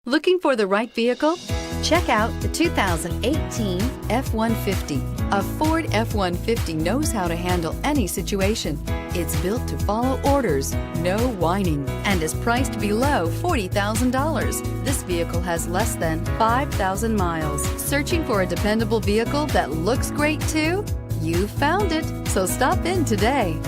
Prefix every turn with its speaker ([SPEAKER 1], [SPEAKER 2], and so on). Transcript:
[SPEAKER 1] Looking for the right vehicle? Check out the 2018 F-150. A Ford F-150 knows how to handle any situation. It's built to follow orders, no whining, and is priced below $40,000. This vehicle has less than 5,000 miles. Searching for a dependable vehicle that looks great too? You found it, so stop in today.